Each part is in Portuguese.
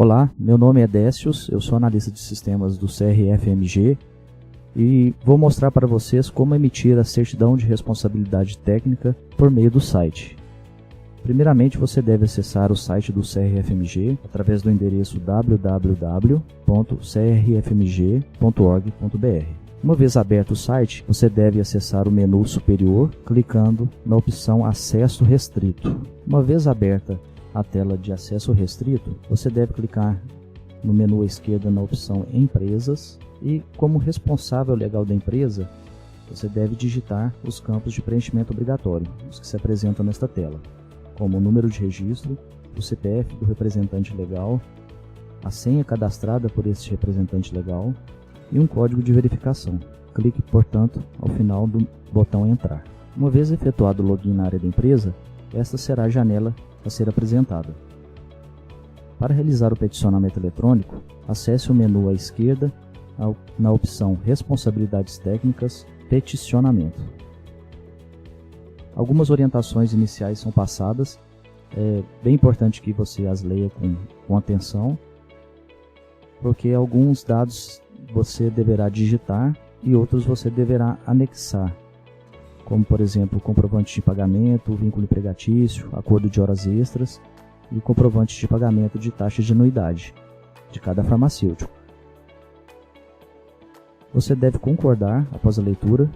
Olá, meu nome é Décius, eu sou analista de sistemas do CRFMG e vou mostrar para vocês como emitir a certidão de responsabilidade técnica por meio do site. Primeiramente, você deve acessar o site do CRFMG através do endereço www.crfmg.org.br. Uma vez aberto o site, você deve acessar o menu superior clicando na opção Acesso Restrito. Uma vez aberta a tela de acesso restrito, você deve clicar no menu à esquerda na opção Empresas e, como responsável legal da empresa, você deve digitar os campos de preenchimento obrigatório, os que se apresentam nesta tela, como o número de registro, o CPF do representante legal, a senha cadastrada por este representante legal e um código de verificação. Clique, portanto, ao final do botão Entrar. Uma vez efetuado o login na área da empresa, esta será a janela a ser apresentada. Para realizar o peticionamento eletrônico, acesse o menu à esquerda na opção Responsabilidades Técnicas, Peticionamento. Algumas orientações iniciais são passadas, é bem importante que você as leia com atenção, porque alguns dados você deverá digitar e outros você deverá anexar, como por exemplo comprovante de pagamento, vínculo empregatício, acordo de horas extras e comprovante de pagamento de taxa de anuidade de cada farmacêutico. Você deve concordar após a leitura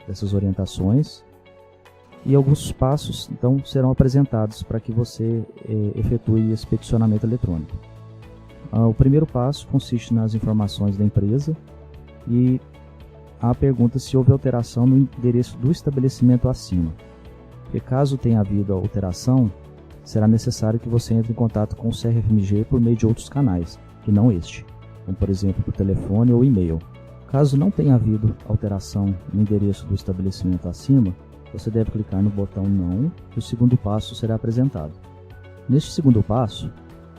dessas orientações e alguns passos então serão apresentados para que você efetue esse peticionamento eletrônico. O primeiro passo consiste nas informações da empresa e a pergunta se houve alteração no endereço do estabelecimento acima. E caso tenha havido alteração, será necessário que você entre em contato com o CRFMG por meio de outros canais, que não este, como por exemplo por telefone ou e-mail. Caso não tenha havido alteração no endereço do estabelecimento acima, você deve clicar no botão Não e o segundo passo será apresentado. Neste segundo passo,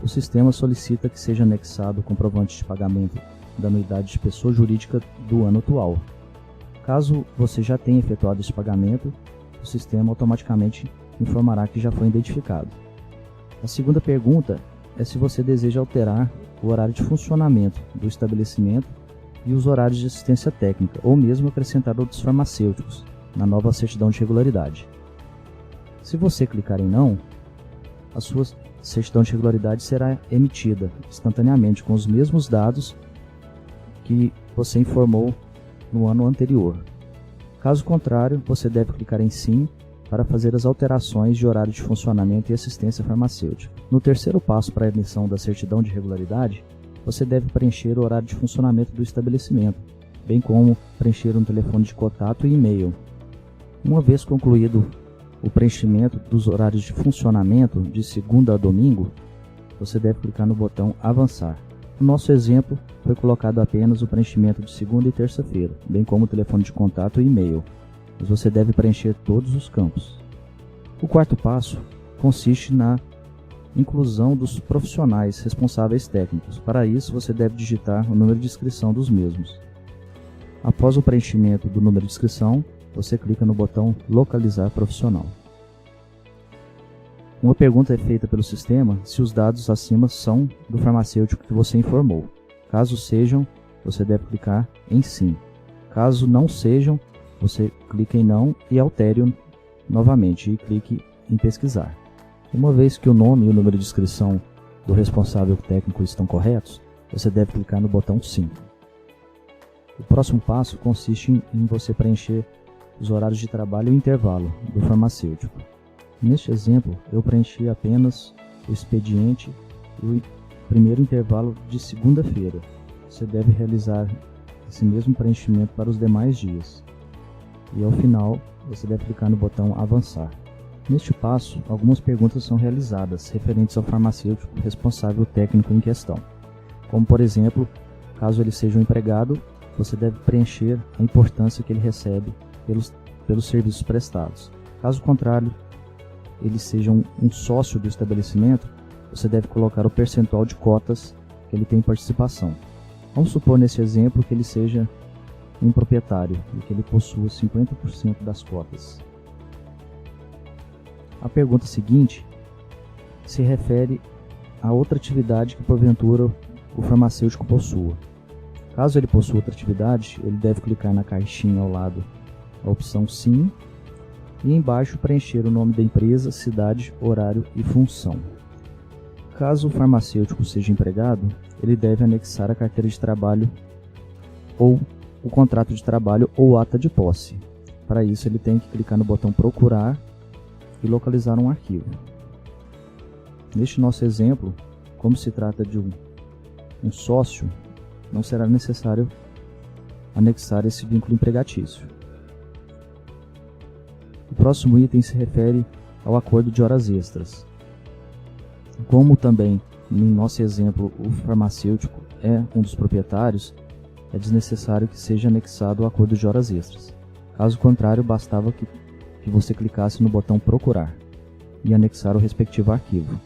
o sistema solicita que seja anexado o comprovante de pagamento da anuidade de pessoa jurídica do ano atual. Caso você já tenha efetuado esse pagamento, o sistema automaticamente informará que já foi identificado. A segunda pergunta é se você deseja alterar o horário de funcionamento do estabelecimento e os horários de assistência técnica, ou mesmo acrescentar outros farmacêuticos na nova certidão de regularidade. Se você clicar em Não, a sua certidão de regularidade será emitida instantaneamente com os mesmos dados que você informou no ano anterior. Caso contrário, você deve clicar em Sim para fazer as alterações de horário de funcionamento e assistência farmacêutica. No terceiro passo para a emissão da certidão de regularidade, você deve preencher o horário de funcionamento do estabelecimento, bem como preencher um telefone de contato e e-mail. Uma vez concluído o preenchimento dos horários de funcionamento de segunda a domingo, você deve clicar no botão Avançar. No nosso exemplo, foi colocado apenas o preenchimento de segunda e terça-feira, bem como o telefone de contato e e-mail, mas você deve preencher todos os campos. O quarto passo consiste na inclusão dos profissionais responsáveis técnicos. Para isso, você deve digitar o número de inscrição dos mesmos. Após o preenchimento do número de inscrição, você clica no botão Localizar Profissional. Uma pergunta é feita pelo sistema se os dados acima são do farmacêutico que você informou. Caso sejam, você deve clicar em Sim. Caso não sejam, você clica em Não e altere-o novamente e clique em Pesquisar. Uma vez que o nome e o número de inscrição do responsável técnico estão corretos, você deve clicar no botão Sim. O próximo passo consiste em você preencher os horários de trabalho e o intervalo do farmacêutico. Neste exemplo, eu preenchi apenas o expediente e o primeiro intervalo de segunda-feira. Você deve realizar esse mesmo preenchimento para os demais dias. E ao final, você deve clicar no botão Avançar. Neste passo, algumas perguntas são realizadas referentes ao farmacêutico responsável técnico em questão. Como por exemplo, caso ele seja um empregado, você deve preencher a importância que ele recebe pelos serviços prestados. Caso contrário, ele seja um sócio do estabelecimento, você deve colocar o percentual de cotas que ele tem participação. Vamos supor nesse exemplo que ele seja um proprietário e que ele possua 50% das cotas. A pergunta seguinte se refere a outra atividade que porventura o farmacêutico possua. Caso ele possua outra atividade, ele deve clicar na caixinha ao lado a opção Sim e embaixo preencher o nome da empresa, cidade, horário e função. Caso o farmacêutico seja empregado, ele deve anexar a carteira de trabalho ou o contrato de trabalho ou ata de posse. Para isso, ele tem que clicar no botão Procurar e localizar um arquivo. Neste nosso exemplo, como se trata de um sócio, não será necessário anexar esse vínculo empregatício. O próximo item se refere ao acordo de horas extras. Como também, em nosso exemplo, o farmacêutico é um dos proprietários, é desnecessário que seja anexado o acordo de horas extras. Caso contrário, bastava que você clicasse no botão Procurar e anexar o respectivo arquivo.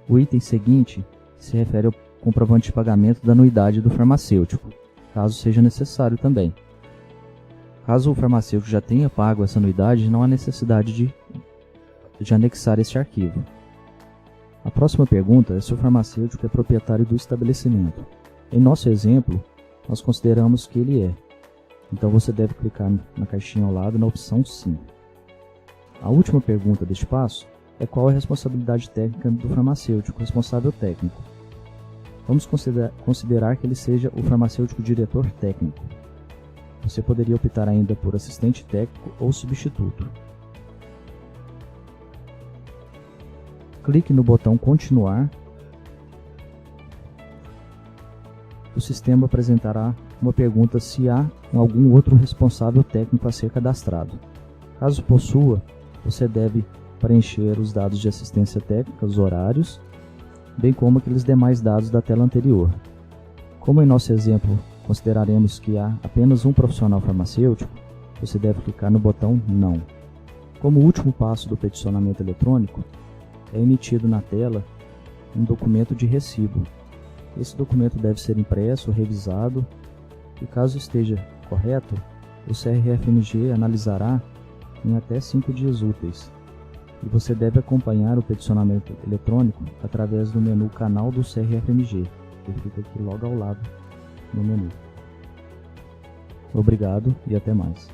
O item seguinte se refere ao comprovante de pagamento da anuidade do farmacêutico, caso seja necessário também. Caso o farmacêutico já tenha pago essa anuidade, não há necessidade de anexar este arquivo. A próxima pergunta é se o farmacêutico é proprietário do estabelecimento. Em nosso exemplo, nós consideramos que ele é. Então você deve clicar na caixinha ao lado na opção Sim. A última pergunta deste passo é qual é a responsabilidade técnica do farmacêutico responsável técnico. Vamos considerar que ele seja o farmacêutico diretor técnico. Você poderia optar ainda por assistente técnico ou substituto. Clique no botão Continuar. O sistema apresentará uma pergunta se há algum outro responsável técnico a ser cadastrado. Caso possua, você deve preencher os dados de assistência técnica, os horários, bem como aqueles demais dados da tela anterior. Como em nosso exemplo consideraremos que há apenas um profissional farmacêutico, você deve clicar no botão Não. Como último passo do peticionamento eletrônico, é emitido na tela um documento de recibo. Esse documento deve ser impresso, revisado e, caso esteja correto, o CRFMG analisará em até 5 dias úteis. E você deve acompanhar o peticionamento eletrônico através do menu Canal do CRFMG, que fica aqui logo ao lado no menu. Obrigado e até mais.